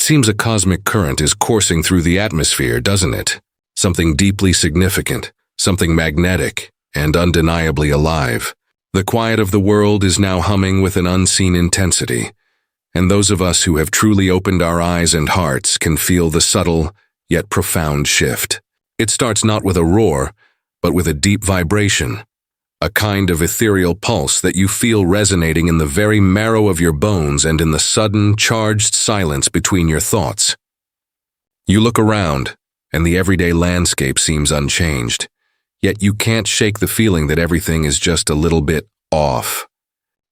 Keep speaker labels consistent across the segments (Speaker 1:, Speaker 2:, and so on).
Speaker 1: seems a cosmic current is coursing through the atmosphere, doesn't it? Something deeply significant, something magnetic, and undeniably alive. The quiet of the world is now humming with an unseen intensity, and those of us who have truly opened our eyes and hearts can feel the subtle, yet profound shift. It starts not with a roar, but with a deep vibration, a kind of ethereal pulse that you feel resonating in the very marrow of your bones and in the sudden, charged silence between your thoughts. You look around, and the everyday landscape seems unchanged, yet you can't shake the feeling that everything is just a little bit off.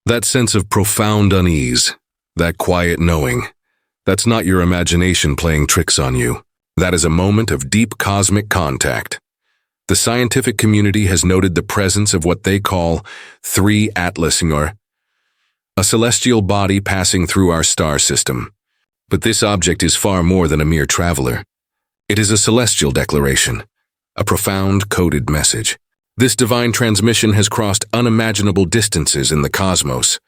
Speaker 1: That sense of profound unease, that quiet knowing, that's not your imagination playing tricks on you. That is a moment of deep cosmic contact. The scientific community has noted the presence of what they call 3 Atlas, or a celestial body passing through our star system. But this object is far more than a mere traveler. It is a celestial declaration, a profound coded message. This divine transmission has crossed unimaginable distances in the cosmos,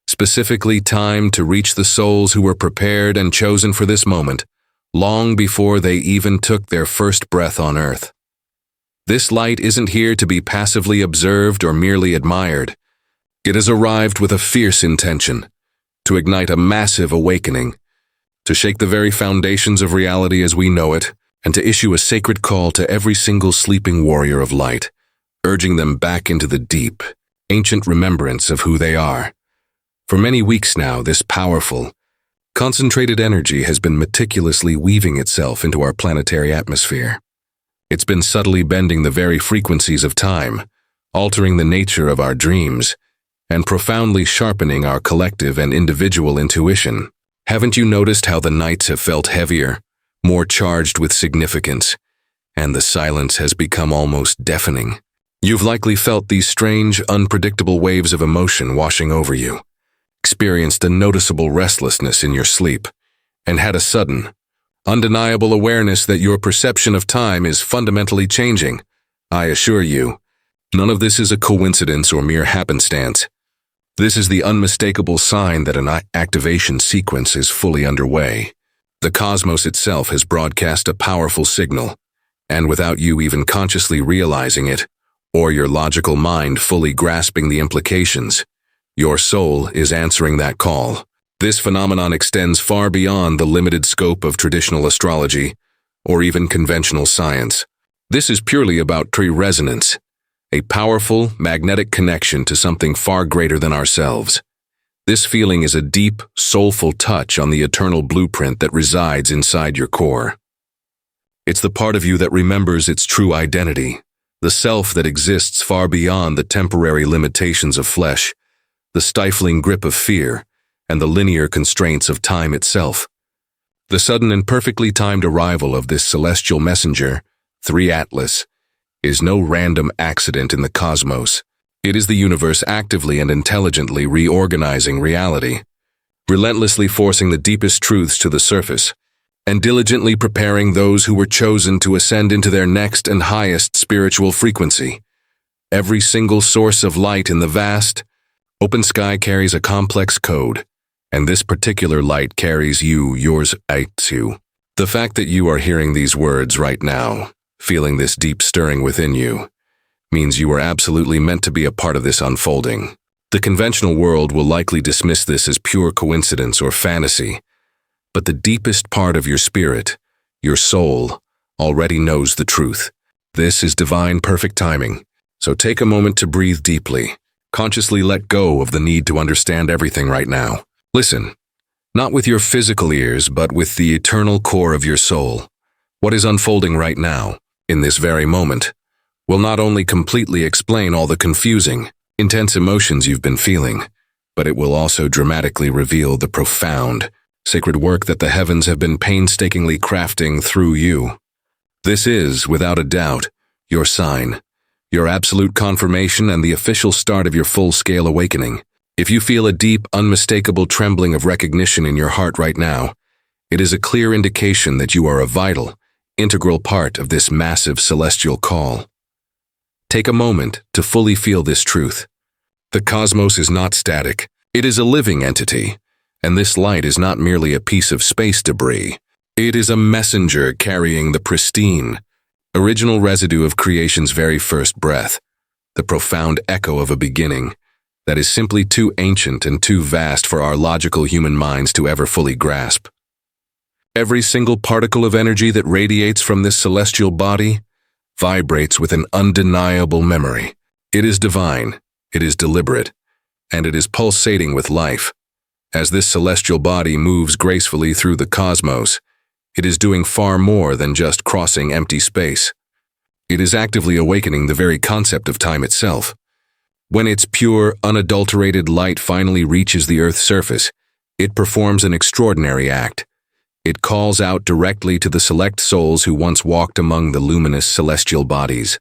Speaker 1: specifically timed to reach the souls who were prepared and chosen for this moment, long before they even took their first breath on Earth. This light isn't here to be passively observed or merely admired. It has arrived with a fierce intention, to ignite a massive awakening, to shake the very foundations of reality as we know it, and to issue a sacred call to every single sleeping warrior of light, urging them back into the deep, ancient remembrance of who they are. For many weeks now, this powerful, concentrated energy has been meticulously weaving itself into our planetary atmosphere. It's been subtly bending the very frequencies of time, altering the nature of our dreams, and profoundly sharpening our collective and individual intuition. Haven't you noticed how the nights have felt heavier, more charged with significance, and the silence has become almost deafening? You've likely felt these strange, unpredictable waves of emotion washing over you, experienced a noticeable restlessness in your sleep, and had a sudden, undeniable awareness that your perception of time is fundamentally changing. I assure you, none of this is a coincidence or mere happenstance. This is the unmistakable sign that an activation sequence is fully underway. The cosmos itself has broadcast a powerful signal, and without you even consciously realizing it, or your logical mind fully grasping the implications, your soul is answering that call. This phenomenon extends far beyond the limited scope of traditional astrology or even conventional science. This is purely about tree resonance, a powerful, magnetic connection to something far greater than ourselves. This feeling is a deep, soulful touch on the eternal blueprint that resides inside your core. It's the part of you that remembers its true identity, the self that exists far beyond the temporary limitations of flesh, the stifling grip of fear, and the linear constraints of time itself. The sudden and perfectly timed arrival of this celestial messenger, 3 Atlas, is no random accident in the cosmos. It is the universe actively and intelligently reorganizing reality, relentlessly forcing the deepest truths to the surface, and diligently preparing those who were chosen to ascend into their next and highest spiritual frequency. Every single source of light in the vast, open sky carries a complex code, and this particular light carries yours, too. The fact that you are hearing these words right now, feeling this deep stirring within you, means you are absolutely meant to be a part of this unfolding. The conventional world will likely dismiss this as pure coincidence or fantasy, but the deepest part of your spirit, your soul, already knows the truth. This is divine perfect timing, so take a moment to breathe deeply, consciously let go of the need to understand everything right now. Listen, not with your physical ears, but with the eternal core of your soul. What is unfolding right now, in this very moment, will not only completely explain all the confusing, intense emotions you've been feeling, but it will also dramatically reveal the profound, sacred work that the heavens have been painstakingly crafting through you. This is, without a doubt, your sign, your absolute confirmation and the official start of your full-scale awakening. If you feel a deep, unmistakable trembling of recognition in your heart right now, it is a clear indication that you are a vital, integral part of this massive celestial call. Take a moment to fully feel this truth. The cosmos is not static. It is a living entity, And this light is not merely a piece of space debris. It is a messenger carrying the pristine, original residue of creation's very first breath, the profound echo of a beginning that is simply too ancient and too vast for our logical human minds to ever fully grasp. Every single particle of energy that radiates from this celestial body vibrates with an undeniable memory. It is divine, it is deliberate, and it is pulsating with life. As this celestial body moves gracefully through the cosmos, it is doing far more than just crossing empty space. It is actively awakening the very concept of time itself. When its pure, unadulterated light finally reaches the Earth's surface, it performs an extraordinary act. It calls out directly to the select souls who once walked among the luminous celestial bodies.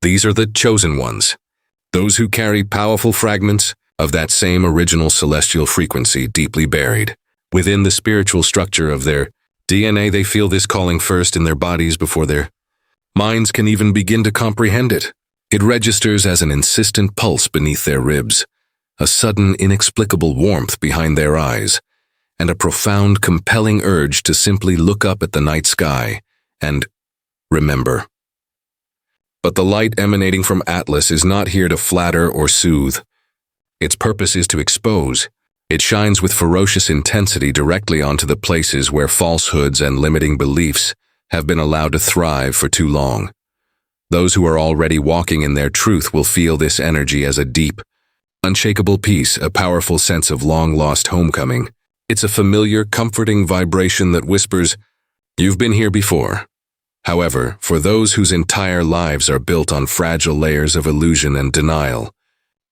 Speaker 1: These are the chosen ones, those who carry powerful fragments of that same original celestial frequency deeply buried. Within the spiritual structure of their DNA, they feel this calling first in their bodies before their minds can even begin to comprehend it. It registers as an insistent pulse beneath their ribs, a sudden, inexplicable warmth behind their eyes, and a profound, compelling urge to simply look up at the night sky and remember. But the light emanating from Atlas is not here to flatter or soothe. Its purpose is to expose. It shines with ferocious intensity directly onto the places where falsehoods and limiting beliefs have been allowed to thrive for too long. Those who are already walking in their truth will feel this energy as a deep, unshakable peace, a powerful sense of long-lost homecoming. It's a familiar, comforting vibration that whispers, "You've been here before." However, for those whose entire lives are built on fragile layers of illusion and denial,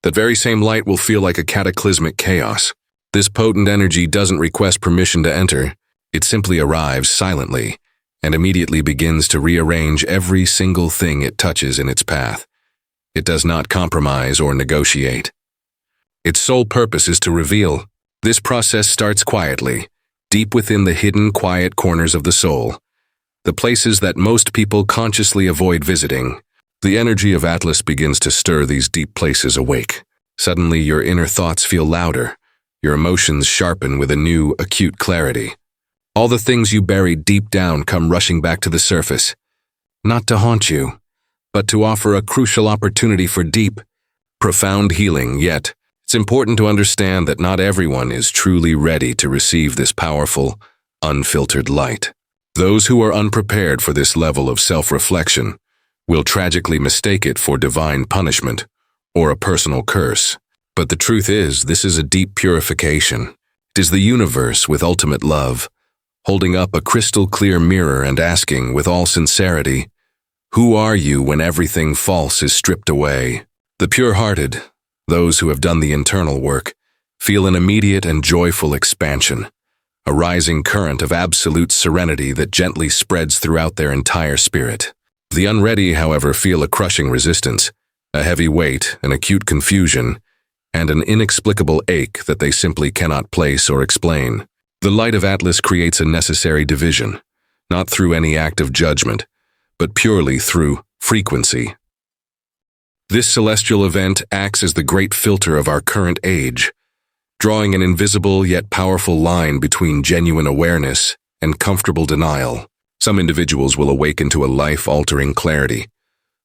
Speaker 1: that very same light will feel like a cataclysmic chaos. This potent energy doesn't request permission to enter. It simply arrives silently and immediately begins to rearrange every single thing it touches in its path. It does not compromise or negotiate. Its sole purpose is to reveal. This process starts quietly, deep within the hidden, quiet corners of the soul, the places that most people consciously avoid visiting. The energy of Atlas begins to stir these deep places awake. Suddenly, your inner thoughts feel louder. Your emotions sharpen with a new, acute clarity. All the things you buried deep down come rushing back to the surface, not to haunt you, but to offer a crucial opportunity for deep, profound healing. Yet, it's important to understand that not everyone is truly ready to receive this powerful, unfiltered light. Those who are unprepared for this level of self-reflection will tragically mistake it for divine punishment or a personal curse. But the truth is, this is a deep purification. It is the universe with ultimate love, holding up a crystal-clear mirror and asking with all sincerity, "Who are you when everything false is stripped away?" The pure-hearted, those who have done the internal work, feel an immediate and joyful expansion, a rising current of absolute serenity that gently spreads throughout their entire spirit. The unready, however, feel a crushing resistance, a heavy weight, an acute confusion, and an inexplicable ache that they simply cannot place or explain. The light of Atlas creates a necessary division, not through any act of judgment, but purely through frequency. This celestial event acts as the great filter of our current age, drawing an invisible yet powerful line between genuine awareness and comfortable denial. Some individuals will awaken to a life-altering clarity,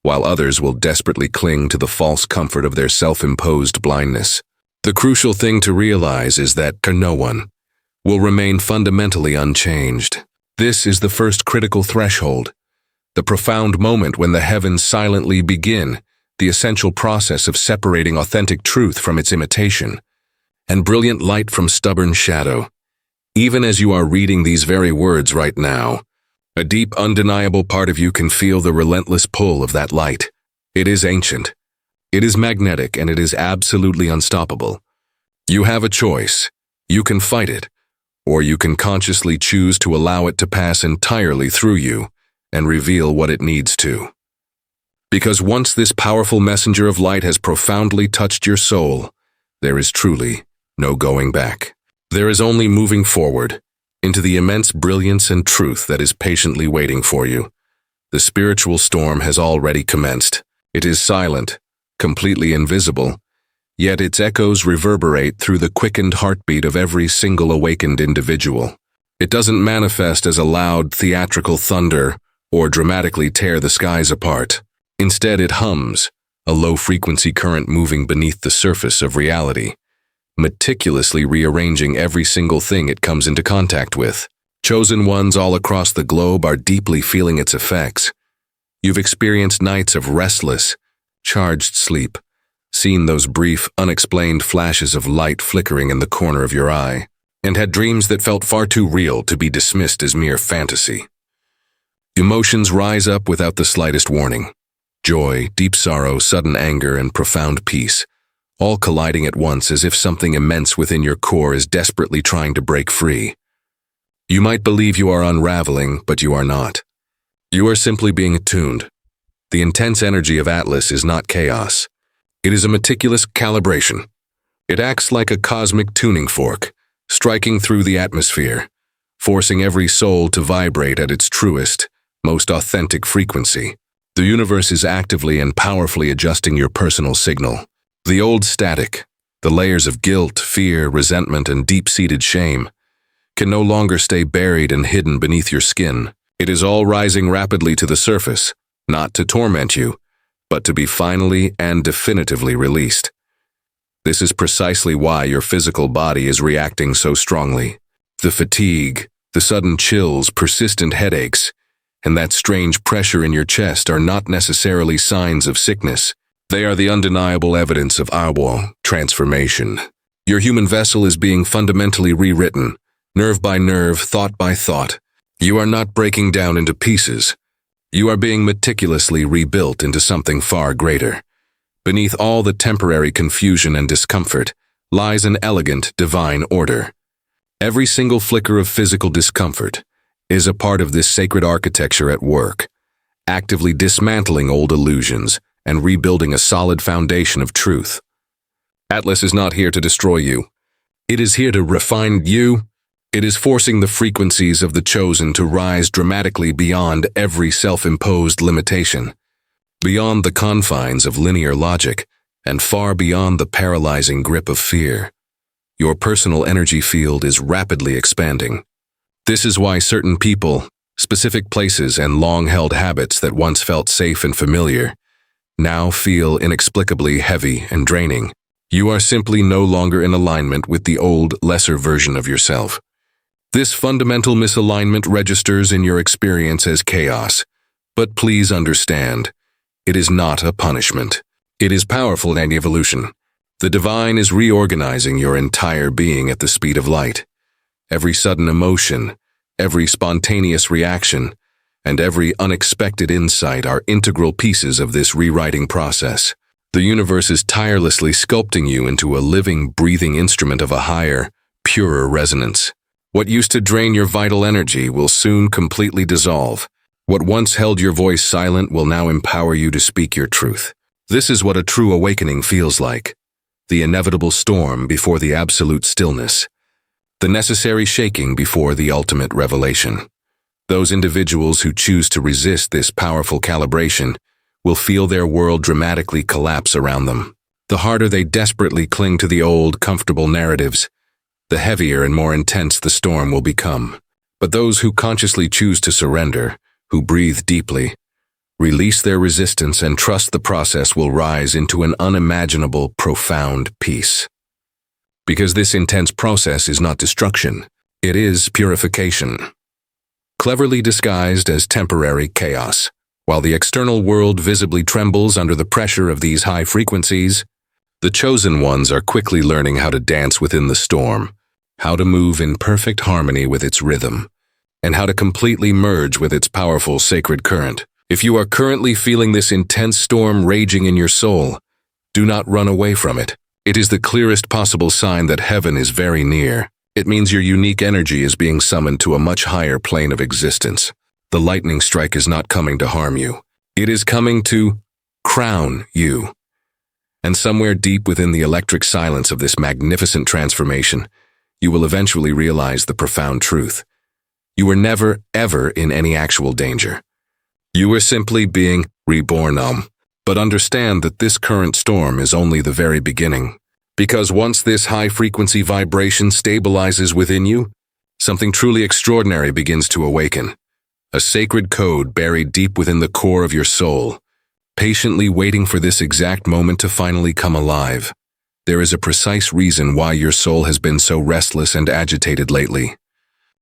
Speaker 1: while others will desperately cling to the false comfort of their self-imposed blindness. The crucial thing to realize is that no one will remain fundamentally unchanged. This is the first critical threshold, the profound moment when the heavens silently begin the essential process of separating authentic truth from its imitation, and brilliant light from stubborn shadow. Even as you are reading these very words right now, a deep, undeniable part of you can feel the relentless pull of that light. It is ancient. It is magnetic, and it is absolutely unstoppable. You have a choice. You can fight it, or you can consciously choose to allow it to pass entirely through you and reveal what it needs to. Because once this powerful messenger of light has profoundly touched your soul, there is truly no going back. There is only moving forward into the immense brilliance and truth that is patiently waiting for you. The spiritual storm has already commenced. It is silent, completely invisible, yet its echoes reverberate through the quickened heartbeat of every single awakened individual. It doesn't manifest as a loud, theatrical thunder or dramatically tear the skies apart. Instead, it hums, a low-frequency current moving beneath the surface of reality, meticulously rearranging every single thing it comes into contact with. Chosen ones all across the globe are deeply feeling its effects. You've experienced nights of restless, charged sleep, seen those brief, unexplained flashes of light flickering in the corner of your eye, and had dreams that felt far too real to be dismissed as mere fantasy. Emotions rise up without the slightest warning. Joy, deep sorrow, sudden anger, and profound peace, all colliding at once as if something immense within your core is desperately trying to break free. You might believe you are unraveling, but you are not. You are simply being attuned. The intense energy of Atlas is not chaos. It is a meticulous calibration. It acts like a cosmic tuning fork, striking through the atmosphere, forcing every soul to vibrate at its truest, most authentic frequency. The universe is actively and powerfully adjusting your personal signal. The old static, the layers of guilt, fear, resentment, and deep-seated shame, can no longer stay buried and hidden beneath your skin. It is all rising rapidly to the surface, not to torment you, but to be finally and definitively released. This is precisely why your physical body is reacting so strongly. The fatigue, the sudden chills, persistent headaches, and that strange pressure in your chest are not necessarily signs of sickness. They are the undeniable evidence of awo, transformation. Your human vessel is being fundamentally rewritten, nerve by nerve, thought by thought. You are not breaking down into pieces. You are being meticulously rebuilt into something far greater. Beneath all the temporary confusion and discomfort lies an elegant, divine order. Every single flicker of physical discomfort is a part of this sacred architecture at work, actively dismantling old illusions and rebuilding a solid foundation of truth. Atlas is not here to destroy you. It is here to refine you. It is forcing the frequencies of the chosen to rise dramatically beyond every self-imposed limitation, beyond the confines of linear logic, and far beyond the paralyzing grip of fear. Your personal energy field is rapidly expanding. This is why certain people, specific places, and long-held habits that once felt safe and familiar now feel inexplicably heavy and draining. You are simply no longer in alignment with the old, lesser version of yourself. This fundamental misalignment registers in your experience as chaos, but please understand, it is not a punishment. It is powerful anti-evolution. The divine is reorganizing your entire being at the speed of light. Every sudden emotion, every spontaneous reaction, and every unexpected insight are integral pieces of this rewriting process. The universe is tirelessly sculpting you into a living, breathing instrument of a higher, purer resonance. What used to drain your vital energy will soon completely dissolve. What once held your voice silent will now empower you to speak your truth. This is what a true awakening feels like. The inevitable storm before the absolute stillness. The necessary shaking before the ultimate revelation. Those individuals who choose to resist this powerful calibration will feel their world dramatically collapse around them. The harder they desperately cling to the old, comfortable narratives, the heavier and more intense the storm will become. But those who consciously choose to surrender, who breathe deeply, release their resistance and trust the process will rise into an unimaginable, profound peace. Because this intense process is not destruction, it is purification. Cleverly disguised as temporary chaos, while the external world visibly trembles under the pressure of these high frequencies, the chosen ones are quickly learning how to dance within the storm, how to move in perfect harmony with its rhythm, and how to completely merge with its powerful sacred current. If you are currently feeling this intense storm raging in your soul, do not run away from it. It is the clearest possible sign that heaven is very near. It means your unique energy is being summoned to a much higher plane of existence. The lightning strike is not coming to harm you. It is coming to crown you. And somewhere deep within the electric silence of this magnificent transformation, you will eventually realize the profound truth. You were never, ever in any actual danger. You were simply being reborn. But understand that this current storm is only the very beginning. Because once this high-frequency vibration stabilizes within you, something truly extraordinary begins to awaken. A sacred code buried deep within the core of your soul, patiently waiting for this exact moment to finally come alive. There is a precise reason why your soul has been so restless and agitated lately.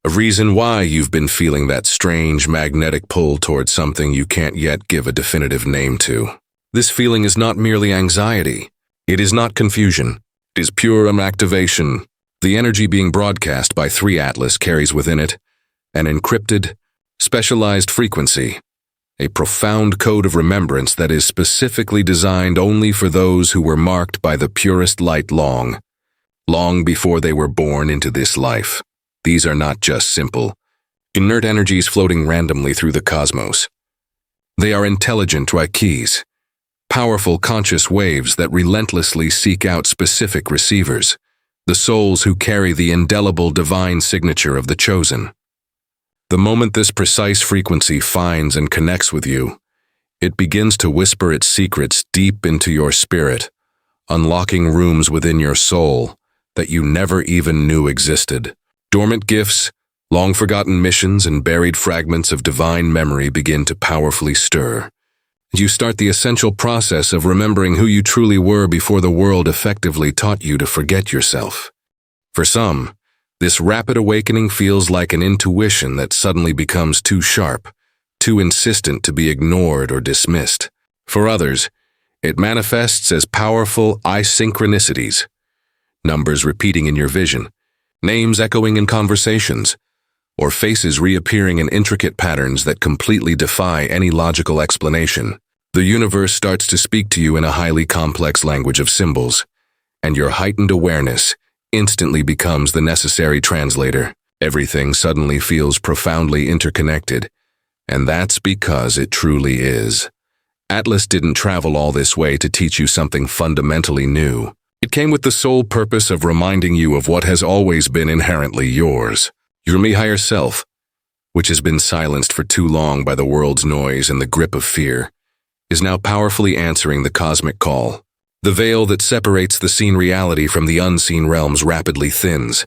Speaker 1: A reason why you've been feeling that strange magnetic pull towards something you can't yet give a definitive name to. This feeling is not merely anxiety. It is not confusion. It is pure activation. The energy being broadcast by 3 Atlas carries within it an encrypted, specialized frequency, a profound code of remembrance that is specifically designed only for those who were marked by the purest light long before they were born into this life. These are not just simple, inert energies floating randomly through the cosmos. They are intelligent Reikis, powerful conscious waves that relentlessly seek out specific receivers, the souls who carry the indelible divine signature of the chosen. The moment this precise frequency finds and connects with you, it begins to whisper its secrets deep into your spirit, unlocking rooms within your soul that you never even knew existed. Dormant gifts, long-forgotten missions, and buried fragments of divine memory begin to powerfully stir. You start the essential process of remembering who you truly were before the world effectively taught you to forget yourself. For some, this rapid awakening feels like an intuition that suddenly becomes too sharp, too insistent to be ignored or dismissed. For others, it manifests as powerful synchronicities, numbers repeating in your vision, names echoing in conversations, or faces reappearing in intricate patterns that completely defy any logical explanation. The universe starts to speak to you in a highly complex language of symbols, and your heightened awareness instantly becomes the necessary translator. Everything suddenly feels profoundly interconnected, and that's because it truly is. Atlas didn't travel all this way to teach you something fundamentally new. It came with the sole purpose of reminding you of what has always been inherently yours. Your higher self, which has been silenced for too long by the world's noise and the grip of fear, is now powerfully answering the cosmic call. The veil that separates the seen reality from the unseen realms rapidly thins,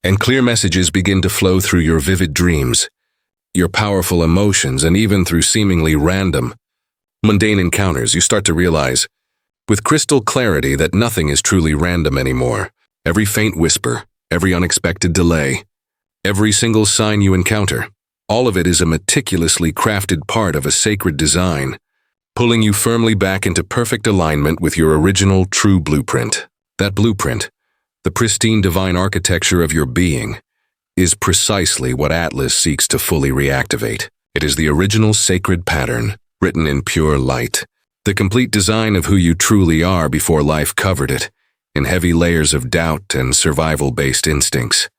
Speaker 1: and clear messages begin to flow through your vivid dreams, your powerful emotions, and even through seemingly random, mundane encounters. You start to realize, with crystal clarity, that nothing is truly random anymore. Every faint whisper, every unexpected delay, every single sign you encounter, all of it is a meticulously crafted part of a sacred design, pulling you firmly back into perfect alignment with your original true blueprint. That blueprint, the pristine divine architecture of your being, is precisely what Atlas seeks to fully reactivate. It is the original sacred pattern, written in pure light, the complete design of who you truly are before life covered it, in heavy layers of doubt and survival-based instincts.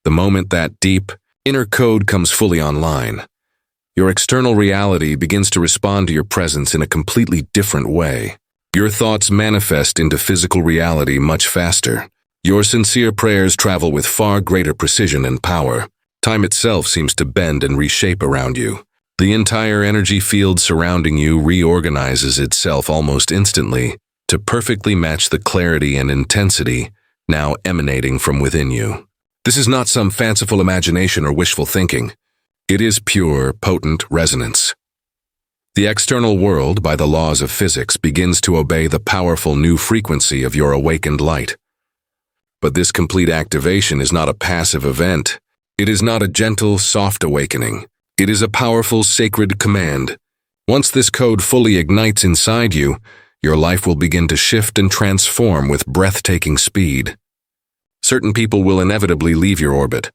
Speaker 1: The moment that deep, inner code comes fully online, your external reality begins to respond to your presence in a completely different way. Your thoughts manifest into physical reality much faster. Your sincere prayers travel with far greater precision and power. Time itself seems to bend and reshape around you. The entire energy field surrounding you reorganizes itself almost instantly to perfectly match the clarity and intensity now emanating from within you. This is not some fanciful imagination or wishful thinking. It is pure, potent resonance. The external world, by the laws of physics, begins to obey the powerful new frequency of your awakened light. But this complete activation is not a passive event. It is not a gentle, soft awakening. It is a powerful, sacred command. Once this code fully ignites inside you, your life will begin to shift and transform with breathtaking speed. Certain people will inevitably leave your orbit.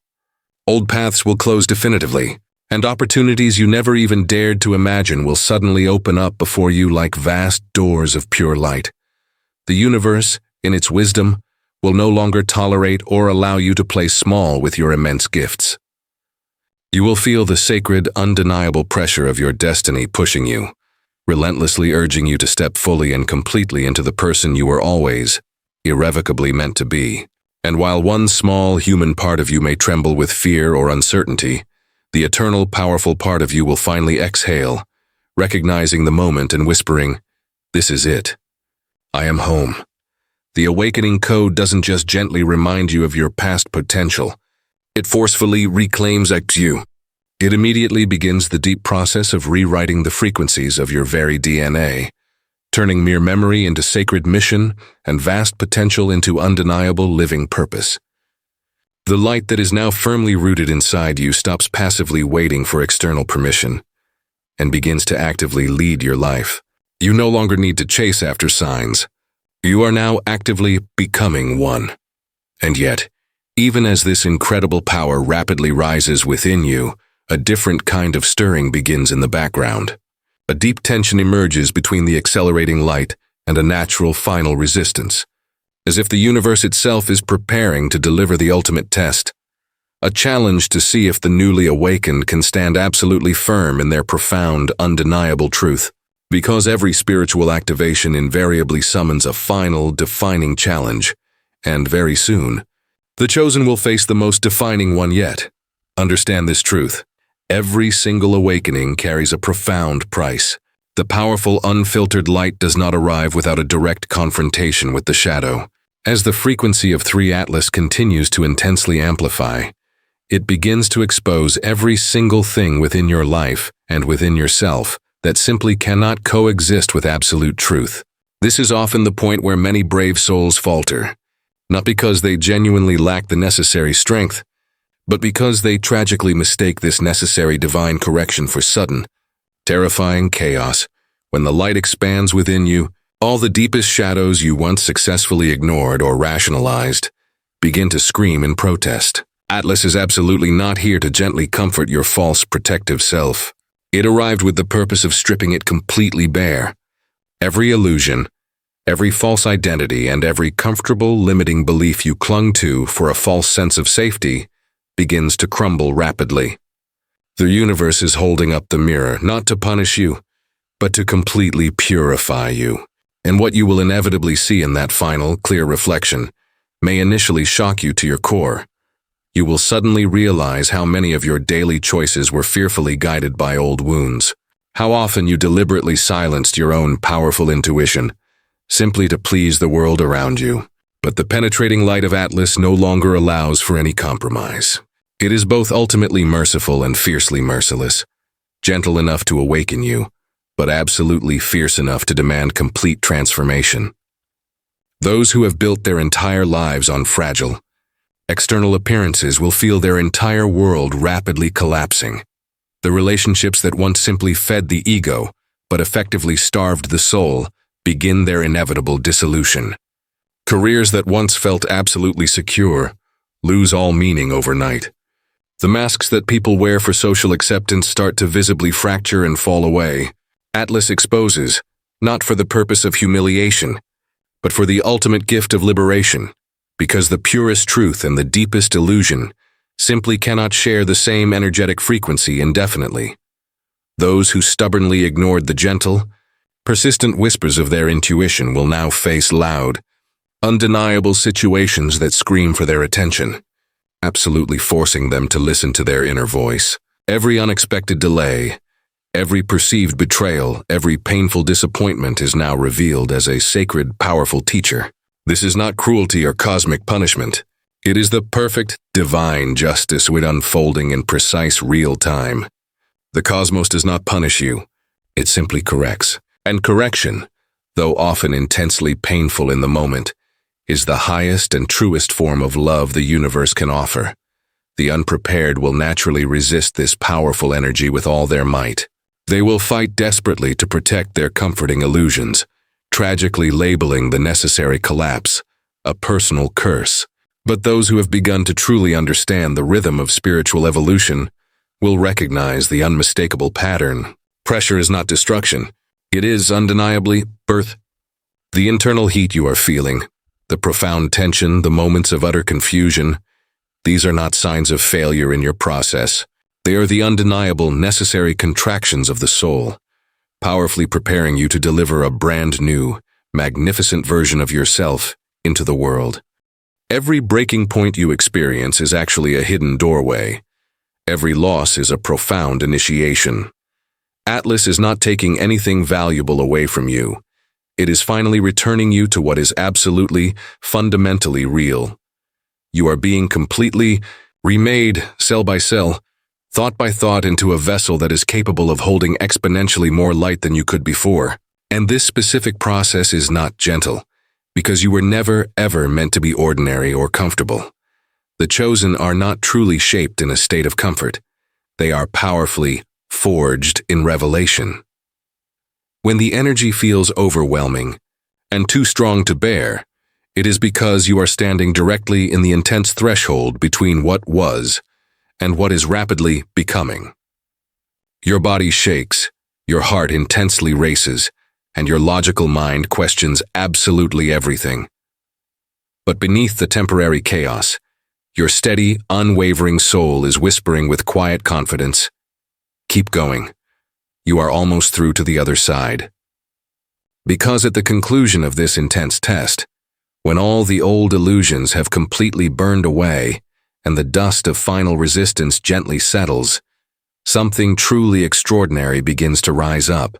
Speaker 1: Old paths will close definitively, and opportunities you never even dared to imagine will suddenly open up before you like vast doors of pure light. The universe, in its wisdom, will no longer tolerate or allow you to play small with your immense gifts. You will feel the sacred, undeniable pressure of your destiny pushing you, relentlessly urging you to step fully and completely into the person you were always, irrevocably meant to be. And while one small human part of you may tremble with fear or uncertainty, the eternal, powerful part of you will finally exhale, recognizing the moment and whispering, "This is it. I am home. The awakening code doesn't just gently remind you of your past potential. It forcefully reclaims you. It immediately begins the deep process of rewriting the frequencies of your very DNA, turning mere memory into sacred mission and vast potential into undeniable living purpose. The light that is now firmly rooted inside you stops passively waiting for external permission and begins to actively lead your life. You no longer need to chase after signs. You are now actively becoming one. And yet, even as this incredible power rapidly rises within you, a different kind of stirring begins in the background. A deep tension emerges between the accelerating light and a natural final resistance, as if the universe itself is preparing to deliver the ultimate test. A challenge to see if the newly awakened can stand absolutely firm in their profound, undeniable truth. Because every spiritual activation invariably summons a final, defining challenge, and very soon, the chosen will face the most defining one yet. Understand this truth. Every single awakening carries a profound price. The powerful, unfiltered light does not arrive without a direct confrontation with the shadow. As the frequency of 3 Atlas continues to intensely amplify, it begins to expose every single thing within your life and within yourself that simply cannot coexist with absolute truth. This is often the point where many brave souls falter, not because they genuinely lack the necessary strength, but because they tragically mistake this necessary divine correction for sudden, terrifying chaos. When the light expands within you, all the deepest shadows you once successfully ignored or rationalized begin to scream in protest. Atlas is absolutely not here to gently comfort your false protective self. It arrived with the purpose of stripping it completely bare. Every illusion, every false identity, and every comfortable, limiting belief you clung to for a false sense of safety begins to crumble rapidly. The universe is holding up the mirror, not to punish you, but to completely purify you. And what you will inevitably see in that final, clear reflection may initially shock you to your core. You will suddenly realize how many of your daily choices were fearfully guided by old wounds. How often you deliberately silenced your own powerful intuition, simply to please the world around you. But the penetrating light of Atlas no longer allows for any compromise. It is both ultimately merciful and fiercely merciless, gentle enough to awaken you, but absolutely fierce enough to demand complete transformation. Those who have built their entire lives on fragile, external appearances will feel their entire world rapidly collapsing. The relationships that once simply fed the ego, but effectively starved the soul, begin their inevitable dissolution. Careers that once felt absolutely secure lose all meaning overnight. The masks that people wear for social acceptance start to visibly fracture and fall away. Atlas exposes, not for the purpose of humiliation, but for the ultimate gift of liberation, because the purest truth and the deepest illusion simply cannot share the same energetic frequency indefinitely. Those who stubbornly ignored the gentle, persistent whispers of their intuition will now face loud, undeniable situations that scream for their attention, absolutely forcing them to listen to their inner voice. Every unexpected delay, every perceived betrayal, every painful disappointment is now revealed as a sacred, powerful teacher. This is not cruelty or cosmic punishment. It is the perfect, divine justice unfolding in precise real time. The cosmos does not punish you. It simply corrects. And correction, though often intensely painful in the moment, is the highest and truest form of love the universe can offer. The unprepared will naturally resist this powerful energy with all their might. They will fight desperately to protect their comforting illusions, tragically labeling the necessary collapse a personal curse. But those who have begun to truly understand the rhythm of spiritual evolution will recognize the unmistakable pattern. Pressure is not destruction. It is undeniably birth. The internal heat you are feeling, the profound tension, the moments of utter confusion, these are not signs of failure in your process. They are the undeniable, necessary contractions of the soul, powerfully preparing you to deliver a brand new, magnificent version of yourself into the world. Every breaking point you experience is actually a hidden doorway. Every loss is a profound initiation. Atlas is not taking anything valuable away from you. It is finally returning you to what is absolutely, fundamentally real. You are being completely remade, cell by cell, thought by thought, into a vessel that is capable of holding exponentially more light than you could before. And this specific process is not gentle, because you were never, ever meant to be ordinary or comfortable. The chosen are not truly shaped in a state of comfort. They are powerfully forged in revelation. When the energy feels overwhelming and too strong to bear, it is because you are standing directly in the intense threshold between what was and what is rapidly becoming. Your body shakes, your heart intensely races, and your logical mind questions absolutely everything. But beneath the temporary chaos, your steady, unwavering soul is whispering with quiet confidence, "Keep going. You are almost through to the other side." Because at the conclusion of this intense test, when all the old illusions have completely burned away and the dust of final resistance gently settles, something truly extraordinary begins to rise up.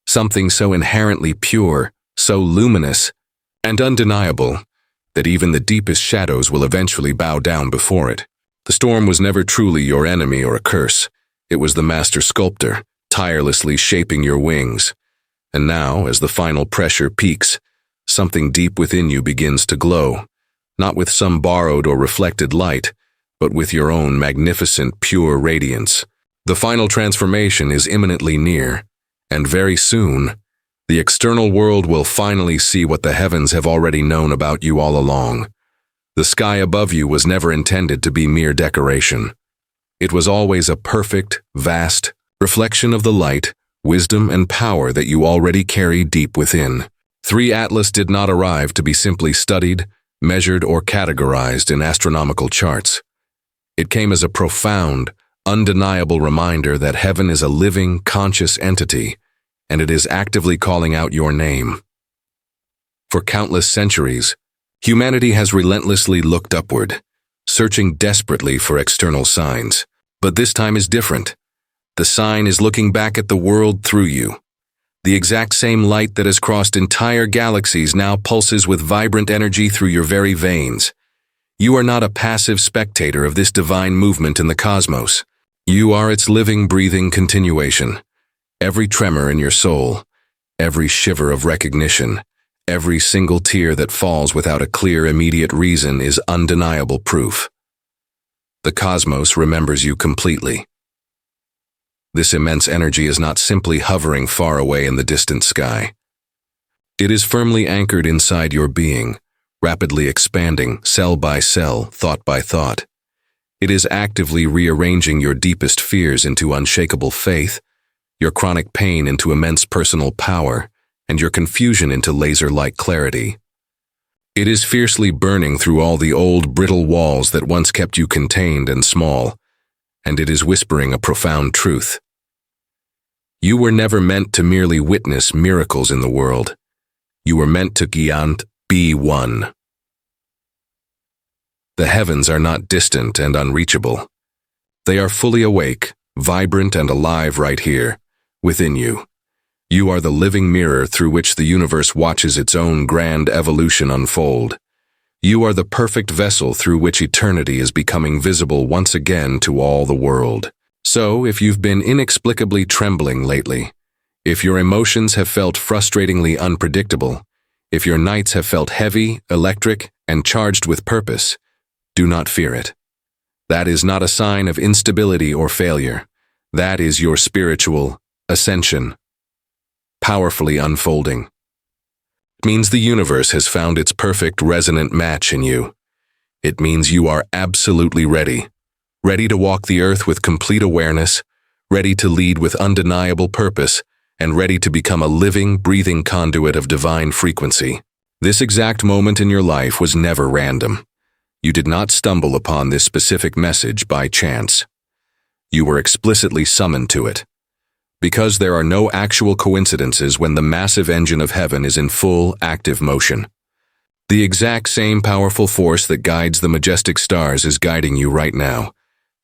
Speaker 1: Something so inherently pure, so luminous, and undeniable that even the deepest shadows will eventually bow down before it. The storm was never truly your enemy or a curse. It was the master sculptor, tirelessly shaping your wings. And now, as the final pressure peaks, something deep within you begins to glow, not with some borrowed or reflected light, but with your own magnificent, pure radiance. The final transformation is imminently near, and very soon, the external world will finally see what the heavens have already known about you all along. The sky above you was never intended to be mere decoration. It was always a perfect, vast reflection of the light, wisdom, and power that you already carry deep within. 3 Atlas did not arrive to be simply studied, measured, or categorized in astronomical charts. It came as a profound, undeniable reminder that heaven is a living, conscious entity, and it is actively calling out your name. For countless centuries, humanity has relentlessly looked upward, searching desperately for external signs. But this time is different. The sign is looking back at the world through you. The exact same light that has crossed entire galaxies now pulses with vibrant energy through your very veins. You are not a passive spectator of this divine movement in the cosmos. You are its living, breathing continuation. Every tremor in your soul, every shiver of recognition, every single tear that falls without a clear, immediate reason is undeniable proof. The cosmos remembers you completely. This immense energy is not simply hovering far away in the distant sky. It is firmly anchored inside your being, rapidly expanding, cell by cell, thought by thought. It is actively rearranging your deepest fears into unshakable faith, your chronic pain into immense personal power, and your confusion into laser-like clarity. It is fiercely burning through all the old, brittle walls that once kept you contained and small, and it is whispering a profound truth. You were never meant to merely witness miracles in the world. You were meant to be one. The heavens are not distant and unreachable. They are fully awake, vibrant, and alive right here, within you. You are the living mirror through which the universe watches its own grand evolution unfold. You are the perfect vessel through which eternity is becoming visible once again to all the world. So, if you've been inexplicably trembling lately, if your emotions have felt frustratingly unpredictable, if your nights have felt heavy, electric, and charged with purpose, do not fear it. That is not a sign of instability or failure. That is your spiritual ascension, powerfully unfolding. It means the universe has found its perfect resonant match in you. It means you are absolutely ready to walk the earth with complete awareness, ready to lead with undeniable purpose, and ready to become a living, breathing conduit of divine frequency. This exact moment in your life was never random. You did not stumble upon this specific message by chance. You were explicitly summoned to it. Because there are no actual coincidences when the massive engine of heaven is in full, active motion. The exact same powerful force that guides the majestic stars is guiding you right now,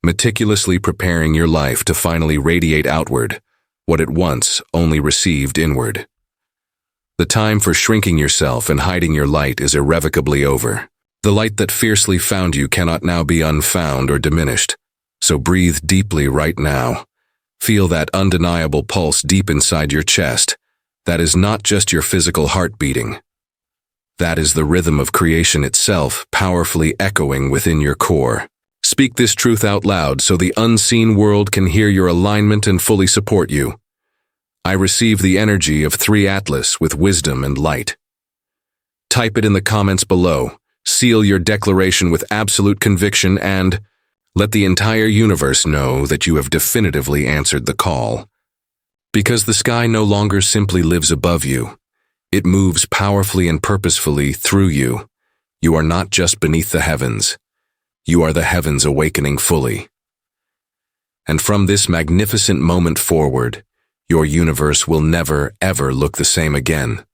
Speaker 1: meticulously preparing your life to finally radiate outward what it once only received inward. The time for shrinking yourself and hiding your light is irrevocably over. The light that fiercely found you cannot now be unfound or diminished. So breathe deeply right now. Feel that undeniable pulse deep inside your chest. That is not just your physical heart beating. That is the rhythm of creation itself, powerfully echoing within your core. Speak this truth out loud so the unseen world can hear your alignment and fully support you. I receive the energy of 3 Atlas with wisdom and light. Type it in the comments below. Seal your declaration with absolute conviction and let the entire universe know that you have definitively answered the call. Because the sky no longer simply lives above you. It moves powerfully and purposefully through you. You are not just beneath the heavens. You are the heavens awakening fully. And from this magnificent moment forward, your universe will never, ever look the same again.